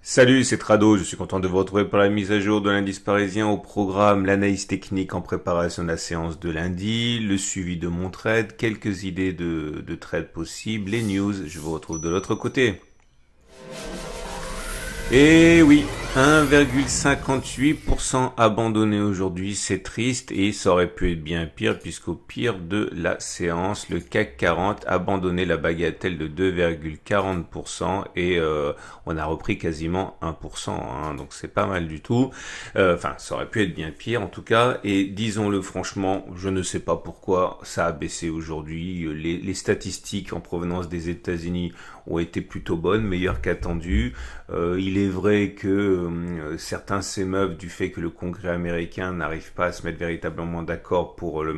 Salut, c'est Trado, je suis content de vous retrouver pour la mise à jour de l'indice parisien au programme, l'analyse technique en préparation de la séance de lundi, le suivi de mon trade, quelques idées de trade possibles, les news, je vous retrouve de l'autre côté. Et oui, 1,58% abandonné aujourd'hui, c'est triste et ça aurait pu être bien pire puisqu'au pire de la séance, le CAC 40 abandonnait la bagatelle de 2,40% et on a repris quasiment 1%, hein, donc c'est pas mal du tout. Enfin, ça aurait pu être bien pire en tout cas et disons-le franchement, je ne sais pas pourquoi ça a baissé aujourd'hui. Les statistiques en provenance des États-Unis ont été plutôt bonnes, meilleures qu'attendues. Il est vrai que certains s'émeuvent du fait que le Congrès américain n'arrive pas à se mettre véritablement d'accord pour le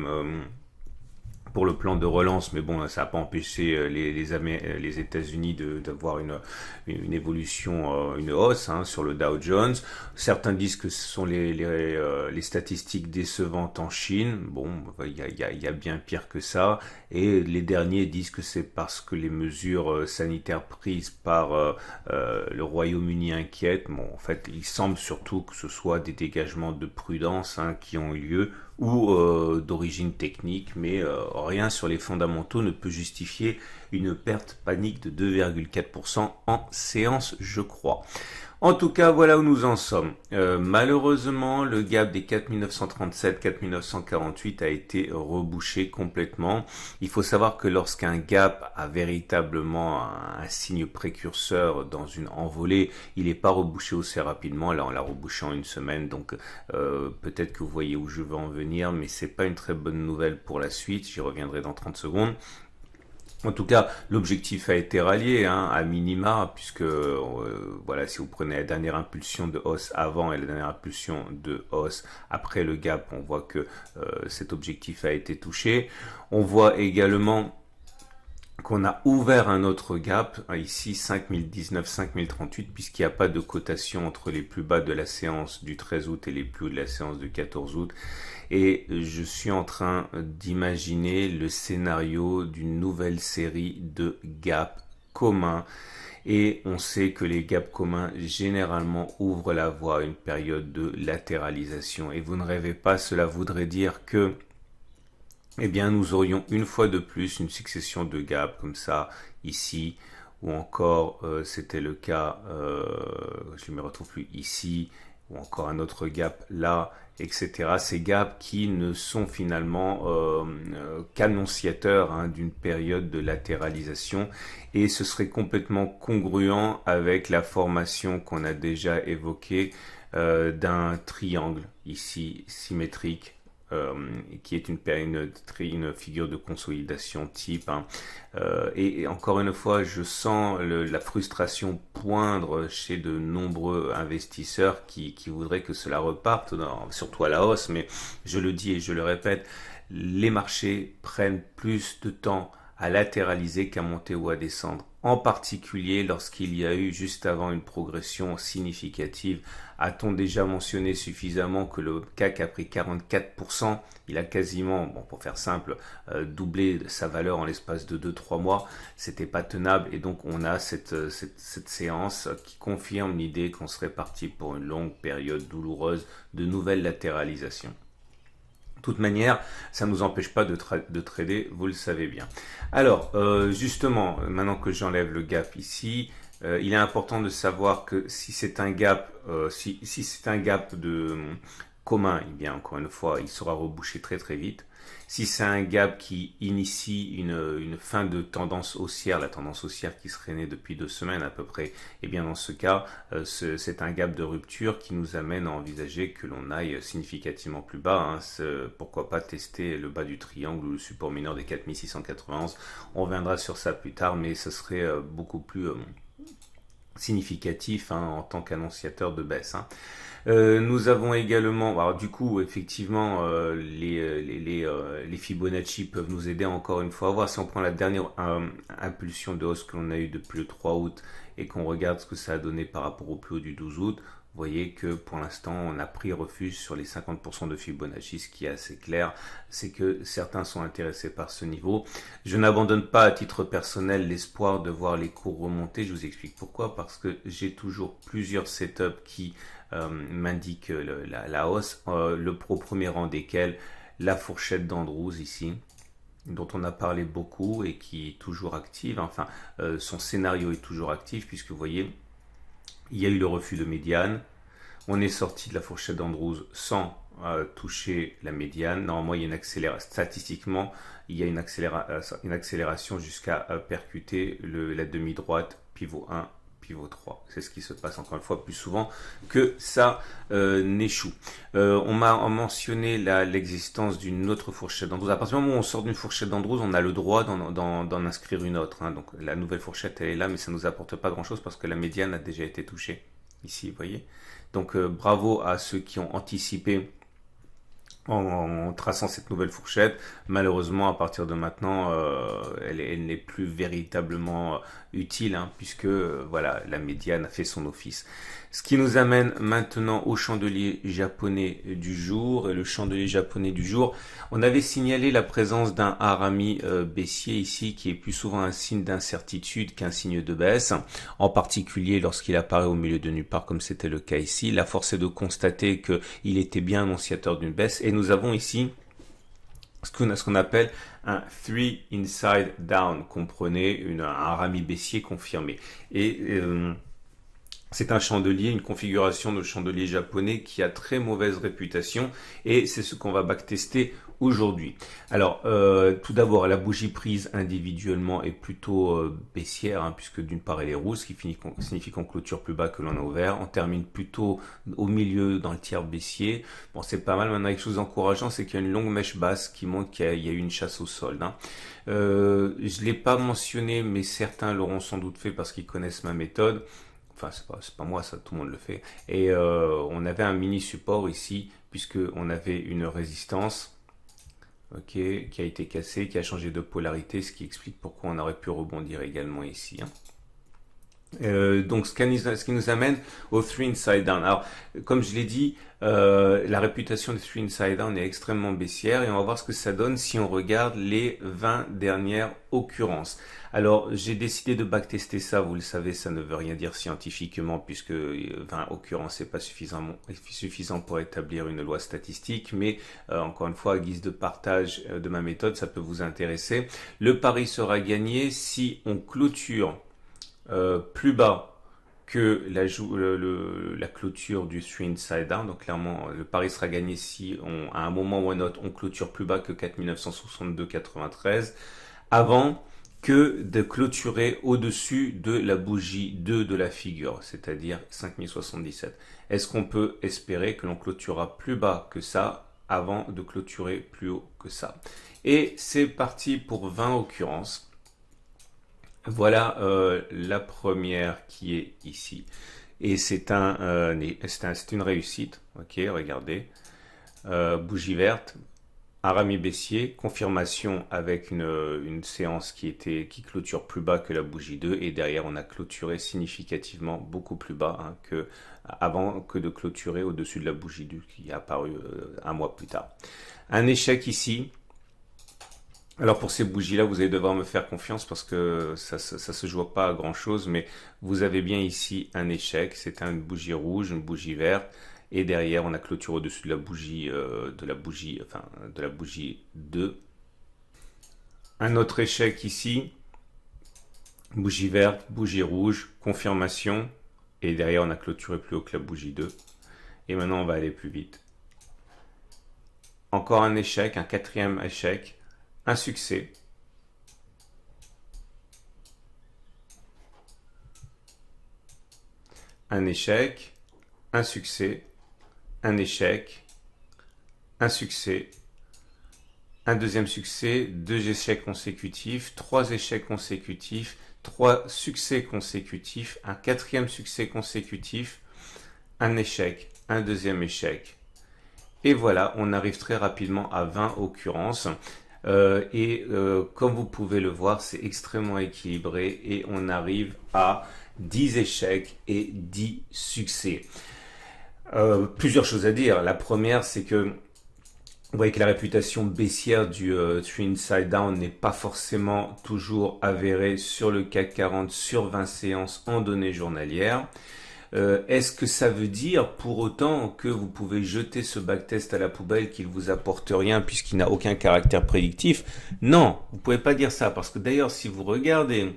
plan de relance, mais bon, ça n'a pas empêché les États-Unis d'avoir une évolution, une hausse sur le Dow Jones. Certains disent que ce sont les statistiques décevantes en Chine. Bon, il y a bien pire que ça. Et les derniers disent que c'est parce que les mesures sanitaires prises par le Royaume-Uni inquiètent. Bon, en fait, il semble surtout que ce soit des dégagements de prudence qui ont eu lieu ou d'origine technique, mais rien sur les fondamentaux ne peut justifier une perte panique de 2,4% en séance, je crois. En tout cas, voilà où nous en sommes. Malheureusement, le gap des 4937, 4948 a été rebouché complètement. Il faut savoir que lorsqu'un gap a véritablement un signe précurseur dans une envolée, il n'est pas rebouché aussi rapidement. Là, on l'a rebouché en une semaine, donc peut-être que vous voyez où je veux en venir, mais c'est pas une très bonne nouvelle pour la suite. J'y reviendrai dans 30 secondes. En tout cas, l'objectif a été rallié à minima, puisque voilà, si vous prenez la dernière impulsion de hausse avant et la dernière impulsion de hausse après le gap, on voit que cet objectif a été touché. On voit également qu'on a ouvert un autre gap, ici 5019, 5038, puisqu'il n'y a pas de cotation entre les plus bas de la séance du 13 août et les plus hauts de la séance du 14 août. Et je suis en train d'imaginer le scénario d'une nouvelle série de gaps communs. Et on sait que les gaps communs généralement ouvrent la voie à une période de latéralisation. Et vous ne rêvez pas, cela voudrait dire que eh bien, nous aurions une fois de plus une succession de gaps comme ça, ici, ou encore c'était le cas, je ne me retrouve plus ici, ou encore un autre gap là, etc. Ces gaps qui ne sont finalement qu'annonciateurs d'une période de latéralisation et ce serait complètement congruent avec la formation qu'on a déjà évoquée d'un triangle ici symétrique qui est une figure de consolidation type. Et encore une fois, je sens la frustration poindre chez de nombreux investisseurs qui voudraient que cela reparte, surtout à la hausse, mais je le dis et je le répète, les marchés prennent plus de temps à latéraliser qu'à monter ou à descendre. En particulier lorsqu'il y a eu juste avant une progression significative. A-t-on déjà mentionné suffisamment que le CAC a pris 44%? Il a quasiment, bon, pour faire simple, doublé sa valeur en l'espace de 2-3 mois. C'était pas tenable et donc on a cette séance qui confirme l'idée qu'on serait parti pour une longue période douloureuse de nouvelle latéralisation. De toute manière, ça ne nous empêche pas de trader, vous le savez bien. Alors, justement, maintenant que j'enlève le gap ici, il est important de savoir que si c'est un gap, si c'est un gap de commun, eh bien encore une fois, il sera rebouché très très vite. Si c'est un gap qui initie une fin de tendance haussière, la tendance haussière qui serait née depuis 2 semaines à peu près, et bien dans ce cas, c'est un gap de rupture qui nous amène à envisager que l'on aille significativement plus bas. Pourquoi pas tester le bas du triangle ou le support mineur des 4691. On reviendra sur ça plus tard, mais ce serait beaucoup plus significatif en tant qu'annonciateur de baisse. Nous avons également, alors du coup, effectivement, les Fibonacci peuvent nous aider encore une fois à voir. Si on prend la dernière impulsion de hausse que l'on a eue depuis le 3 août et qu'on regarde ce que ça a donné par rapport au plus haut du 12 août, Vous voyez que pour l'instant, on a pris refuge sur les 50% de Fibonacci. Ce qui est assez clair, c'est que certains sont intéressés par ce niveau. Je n'abandonne pas à titre personnel l'espoir de voir les cours remonter. Je vous explique pourquoi. Parce que j'ai toujours plusieurs setups qui m'indiquent la hausse. Au premier rang desquels, la fourchette d'Andrews ici, dont on a parlé beaucoup et qui est toujours active. Enfin, son scénario est toujours actif puisque vous voyez, il y a eu le refus de médiane. On est sorti de la fourchette d'Andrews sans toucher la médiane. Normalement, il y a une accélération. Statistiquement, il y a une accélération jusqu'à percuter la demi-droite, pivot 1, pivot 3. C'est ce qui se passe encore une fois plus souvent que ça n'échoue. On m'a mentionné l'existence d'une autre fourchette d'Andrews. À partir du moment où on sort d'une fourchette d'Andrews, on a le droit d'en inscrire une autre. Donc la nouvelle fourchette, elle est là, mais ça ne nous apporte pas grand-chose parce que la médiane a déjà été touchée. Ici, vous voyez. Donc bravo à ceux qui ont anticipé en traçant cette nouvelle fourchette. Malheureusement, à partir de maintenant, elle n'est plus véritablement utile, puisque voilà, la médiane a fait son office. Ce qui nous amène maintenant au chandelier japonais du jour. Et le chandelier japonais du jour, on avait signalé la présence d'un harami baissier ici, qui est plus souvent un signe d'incertitude qu'un signe de baisse, en particulier lorsqu'il apparaît au milieu de nulle part, comme c'était le cas ici. La force est de constater qu'il était bien annonciateur d'une baisse, et nous avons ici ce qu'on appelle un 3 inside down, comprenez un harami baissier confirmé. Et c'est un chandelier, une configuration de chandelier japonais qui a très mauvaise réputation, et c'est ce qu'on va backtester aujourd'hui. Alors, tout d'abord, la bougie prise individuellement est plutôt baissière, puisque d'une part elle est rouge, ce qui signifie qu'on clôture plus bas que l'on a ouvert. On termine plutôt au milieu dans le tiers baissier. Bon, c'est pas mal. Maintenant, quelque chose d'encourageant, c'est qu'il y a une longue mèche basse qui montre qu'il y a eu une chasse au solde. Je l'ai pas mentionné, mais certains l'auront sans doute fait parce qu'ils connaissent ma méthode. Enfin, c'est pas moi, ça, tout le monde le fait. Et on avait un mini support ici, puisque on avait une résistance, qui a été cassée, qui a changé de polarité, ce qui explique pourquoi on aurait pu rebondir également ici. Donc, ce qui nous amène au 3 inside down. Alors, comme je l'ai dit, la réputation de 3 inside down est extrêmement baissière, et on va voir ce que ça donne si on regarde les 20 dernières occurrences. Alors, j'ai décidé de backtester ça. Vous le savez, ça ne veut rien dire scientifiquement, puisque 20 occurrences n'est pas suffisant pour établir une loi statistique, mais encore une fois, à guise de partage de ma méthode, ça peut vous intéresser. Le pari sera gagné si on clôture plus bas que la clôture du 3 inside down. Donc clairement, le pari sera gagné si à un moment ou à un autre, on clôture plus bas que 4962,93 avant que de clôturer au-dessus de la bougie 2 de la figure, c'est-à-dire 5077. Est-ce qu'on peut espérer que l'on clôturera plus bas que ça avant de clôturer plus haut que ça? Et c'est parti pour 20 occurrences. Voilà la première qui est ici. Et c'est une réussite. Ok, regardez. Bougie verte, harami baissier, confirmation avec une séance qui clôture plus bas que la bougie 2. Et derrière, on a clôturé significativement beaucoup plus bas avant que de clôturer au-dessus de la bougie 2 qui est apparue un mois plus tard. Un échec ici. Alors pour ces bougies-là, vous allez devoir me faire confiance parce que ça se joue pas à grand-chose, mais vous avez bien ici un échec. C'est une bougie rouge, une bougie verte, et derrière on a clôturé au-dessus de la bougie, de la bougie 2. Un autre échec ici, bougie verte, bougie rouge, confirmation, et derrière on a clôturé plus haut que la bougie 2. Et maintenant on va aller plus vite. Encore un échec, un quatrième échec. Un succès, un échec, un succès, un échec, un succès, un deuxième succès, deux échecs consécutifs, trois échecs consécutifs, trois succès consécutifs, un quatrième succès consécutif, un échec, un deuxième échec. Et voilà, on arrive très rapidement à 20 occurrences. Comme vous pouvez le voir, c'est extrêmement équilibré et on arrive à 10 échecs et 10 succès. Plusieurs choses à dire. La première, c'est que vous voyez que la réputation baissière du Three Inside Down n'est pas forcément toujours avérée sur le CAC 40 sur 20 séances en données journalières. Est-ce que ça veut dire pour autant que vous pouvez jeter ce backtest à la poubelle, qu'il vous apporte rien puisqu'il n'a aucun caractère prédictif? Non, vous pouvez pas dire ça, parce que d'ailleurs si vous regardez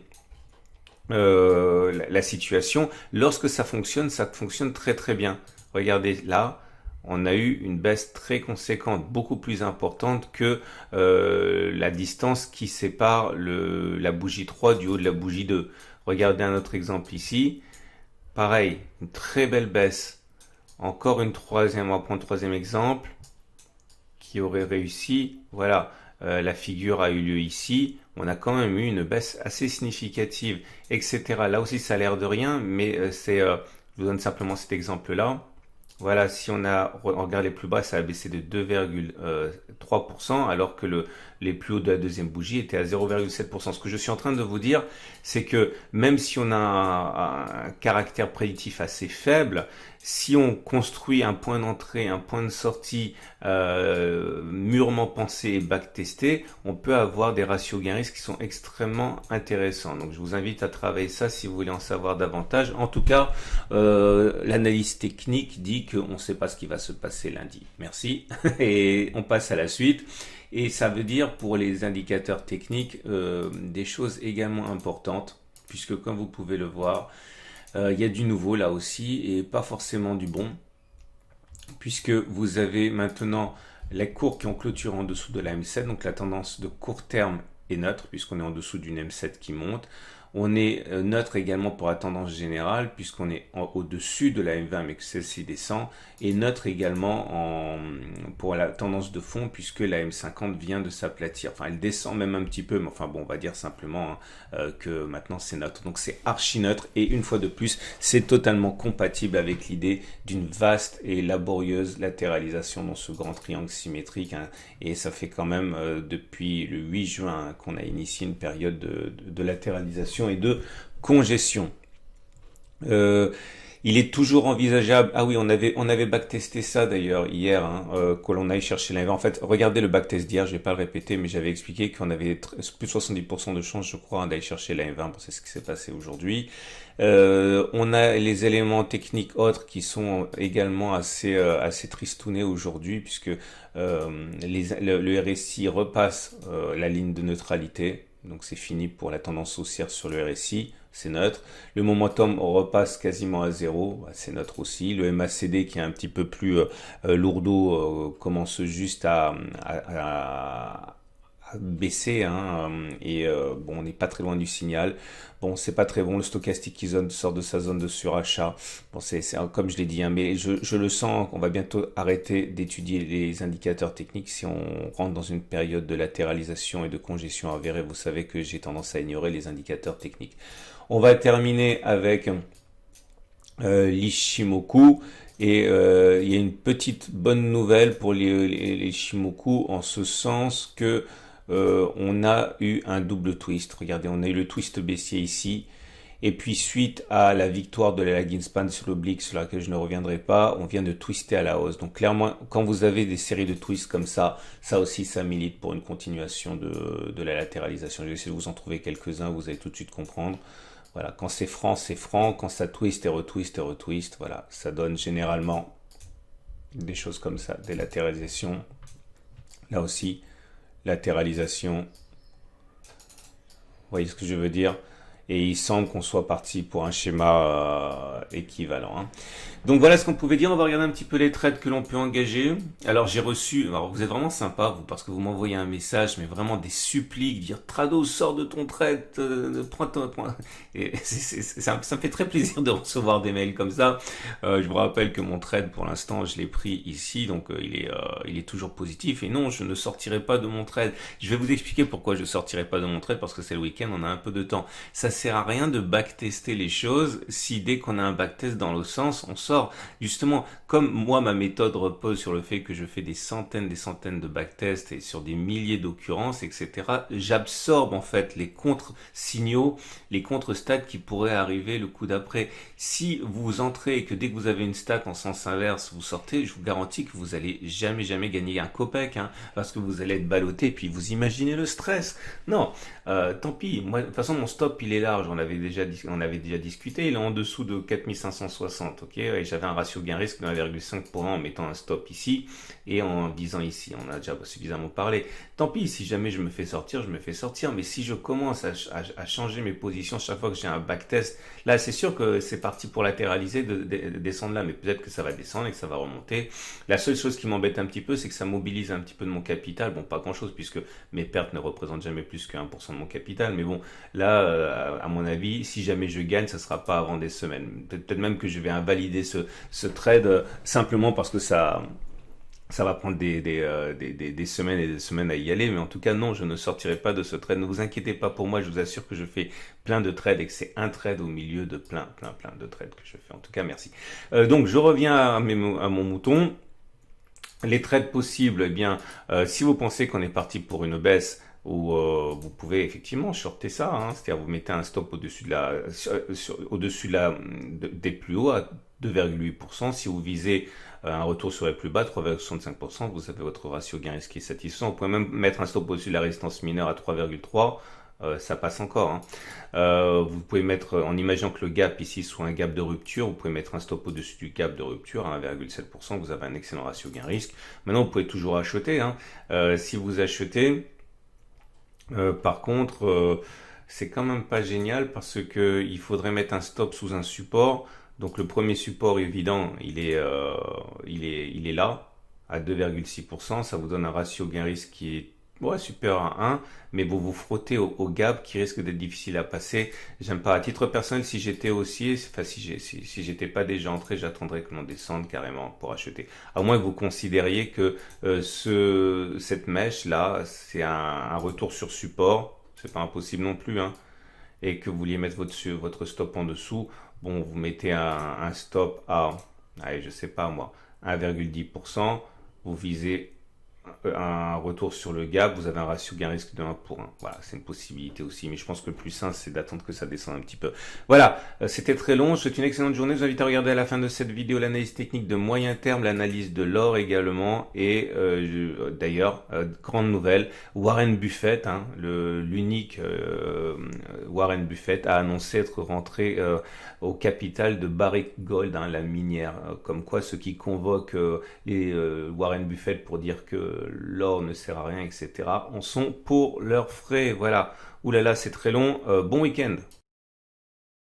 la situation, lorsque ça fonctionne très très bien. Regardez là, on a eu une baisse très conséquente, beaucoup plus importante que la distance qui sépare la bougie 3 du haut de la bougie 2. Regardez un autre exemple ici. Pareil, une très belle baisse. Encore on va prendre un troisième exemple qui aurait réussi. Voilà, la figure a eu lieu ici. On a quand même eu une baisse assez significative, etc. Là aussi, ça a l'air de rien, mais je vous donne simplement cet exemple-là. Voilà, si on regarde les plus bas, ça a baissé de 2,3%, alors que les plus hauts de la deuxième bougie étaient à 0,7%. Ce que je suis en train de vous dire, c'est que même si on a un caractère prédictif assez faible, si on construit un point d'entrée, un point de sortie mûrement pensé et backtesté, on peut avoir des ratios gain-risque qui sont extrêmement intéressants. Donc je vous invite à travailler ça si vous voulez en savoir davantage. En tout cas, l'analyse technique dit qu'on ne sait pas ce qui va se passer lundi. Merci. Et on passe à la suite. Et ça veut dire pour les indicateurs techniques des choses également importantes, puisque comme vous pouvez le voir, il y a du nouveau là aussi et pas forcément du bon, puisque vous avez maintenant les cours qui ont clôturé en dessous de la M7, donc la tendance de court terme est neutre puisqu'on est en dessous d'une M7 qui monte. On est neutre également pour la tendance générale puisqu'on est au-dessus de la M20 mais que celle-ci descend, et neutre également pour la tendance de fond puisque la M50 vient de s'aplatir. Enfin, elle descend même un petit peu, mais enfin bon, on va dire simplement que maintenant c'est neutre. Donc c'est archi neutre, et une fois de plus, c'est totalement compatible avec l'idée d'une vaste et laborieuse latéralisation dans ce grand triangle symétrique, hein. Et ça fait quand même depuis le 8 juin qu'on a initié une période de latéralisation et de congestion. Il est toujours envisageable. Ah oui, on avait backtesté ça d'ailleurs hier, hein, que l'on aille chercher l'inverse. En fait, regardez le backtest d'hier, je vais pas le répéter, mais j'avais expliqué qu'on avait plus de 70% de chance, je crois, hein, d'aller chercher la M20. Bon, c'est ce qui s'est passé aujourd'hui. On a les éléments techniques autres qui sont également assez tristounés aujourd'hui, puisque le RSI repasse la ligne de neutralité. Donc c'est fini pour la tendance haussière sur le RSI, c'est neutre. Le momentum repasse quasiment à zéro, c'est neutre aussi. Le MACD qui est un petit peu plus lourdeau commence juste à baisser, hein, et bon, on n'est pas très loin du signal. Bon, c'est pas très bon. Le stochastique qui sort de sa zone de surachat. Bon, c'est comme je l'ai dit, hein, mais je le sens qu'on va bientôt arrêter d'étudier les indicateurs techniques si on rentre dans une période de latéralisation et de congestion avérée. Vous savez que j'ai tendance à ignorer les indicateurs techniques. On va terminer avec l'Ishimoku. Et il y a une petite bonne nouvelle pour les Shimoku, en ce sens que on a eu un double twist. Regardez, on a eu le twist baissier ici, et puis suite à la victoire de la lagging span sur l'oblique, sur laquelle je ne reviendrai pas, on vient de twister à la hausse. Donc clairement, quand vous avez des séries de twists comme ça aussi, ça milite pour une continuation de la latéralisation. Je vais essayer de vous en trouver quelques-uns, vous allez tout de suite comprendre. Voilà, quand c'est franc, c'est franc. Quand ça twist et retwist et retwist, voilà, ça donne généralement des choses comme ça, des latéralisations. Là aussi, latéralisation. Vous voyez ce que je veux dire? Et il semble qu'on soit parti pour un schéma équivalent, hein. Donc voilà ce qu'on pouvait dire. On va regarder un petit peu les trades que l'on peut engager. Alors j'ai reçu, alors vous êtes vraiment sympa vous, parce que vous m'envoyez un message, mais vraiment des suppliques, dire Trado, sors de ton trade, prends ton... Et ça me fait très plaisir de recevoir des mails comme ça. Je vous rappelle que mon trade pour l'instant je l'ai pris ici, donc il est toujours positif. Et non, je ne sortirai pas de mon trade. Je vais vous expliquer pourquoi je ne sortirai pas de mon trade, parce que c'est le week-end, on a un peu de temps. Ça sert à rien de backtester les choses si dès qu'on a un backtest dans l'autre sens, on sort. Justement, comme moi, ma méthode repose sur le fait que je fais des centaines de backtests et sur des milliers d'occurrences, etc., j'absorbe en fait les contre-signaux, les contre-stats qui pourraient arriver le coup d'après. Si vous entrez et que dès que vous avez une stat en sens inverse, vous sortez, je vous garantis que vous allez jamais gagner un copec, hein, parce que vous allez être ballotté, puis vous imaginez le stress. Non, tant pis. Moi, de toute façon, mon stop, il est large. On avait déjà discuté. Il est en dessous de 4560, ok? Et j'avais un ratio gain-risque de 1,5 pour 1 en mettant un stop ici et en visant ici. On a déjà suffisamment parlé. Tant pis, si jamais je me fais sortir, je me fais sortir. Mais si je commence à changer mes positions chaque fois que j'ai un backtest, là, c'est sûr que c'est parti pour latéraliser, de descendre là. Mais peut-être que ça va descendre et que ça va remonter. La seule chose qui m'embête un petit peu, c'est que ça mobilise un petit peu de mon capital. Bon, pas grand-chose puisque mes pertes ne représentent jamais plus que 1% de mon capital. Mais bon, là, à mon avis, si jamais je gagne, ça sera pas avant des semaines. Peut-être même que je vais invalider ce trade simplement parce que ça va prendre des semaines et des semaines à y aller, mais en tout cas, non, je ne sortirai pas de ce trade. Ne vous inquiétez pas pour moi, je vous assure que je fais plein de trades et que c'est un trade au milieu de plein de trades que je fais. En tout cas, merci. Donc, je reviens à mon mouton. Les trades possibles, eh bien, si vous pensez qu'on est parti pour une baisse, ou vous pouvez effectivement shorter ça, hein, c'est-à-dire vous mettez un stop au-dessus des plus hauts à 2,8%. Si vous visez un retour sur les plus bas, 3,65%, vous avez votre ratio gain-risque qui est satisfaisant. Vous pouvez même mettre un stop au-dessus de la résistance mineure à 3,3%. Ça passe encore, hein. Vous pouvez mettre, en imaginant que le gap ici soit un gap de rupture, vous pouvez mettre un stop au-dessus du gap de rupture à 1,7%. Vous avez un excellent ratio gain-risque. Maintenant, vous pouvez toujours acheter, hein. Si vous achetez, par contre, c'est quand même pas génial parce que il faudrait mettre un stop sous un support. Donc le premier support évident, il est là à 2,6%. Ça vous donne un ratio gain-risque qui est supérieur à 1, mais vous frottez au gap qui risque d'être difficile à passer. J'aime pas. À titre personnel, si j'étais haussier, enfin si j'étais pas déjà entré, j'attendrais que l'on descende carrément pour acheter. À moins que vous considériez que cette mèche là, c'est un retour sur support, c'est pas impossible non plus, hein, et que vous vouliez mettre votre stop en dessous. Bon, vous mettez un stop à, allez, je sais pas moi, 1,10%, vous visez un retour sur le gap, vous avez un ratio gain-risque de 1 pour 1. Voilà, c'est une possibilité aussi, mais je pense que le plus simple, c'est d'attendre que ça descende un petit peu. Voilà, c'était très long, je vous souhaite une excellente journée, je vous invite à regarder à la fin de cette vidéo l'analyse technique de moyen terme, l'analyse de l'or également, et d'ailleurs, grande nouvelle, Warren Buffett, hein, l'unique Warren Buffett a annoncé être rentré au capital de Barrick Gold, hein, la minière, comme quoi ceux qui convoquent les Warren Buffett pour dire que l'or ne sert à rien, etc., en sont pour leurs frais. Voilà. Ouh là là, c'est très long. Bon week-end.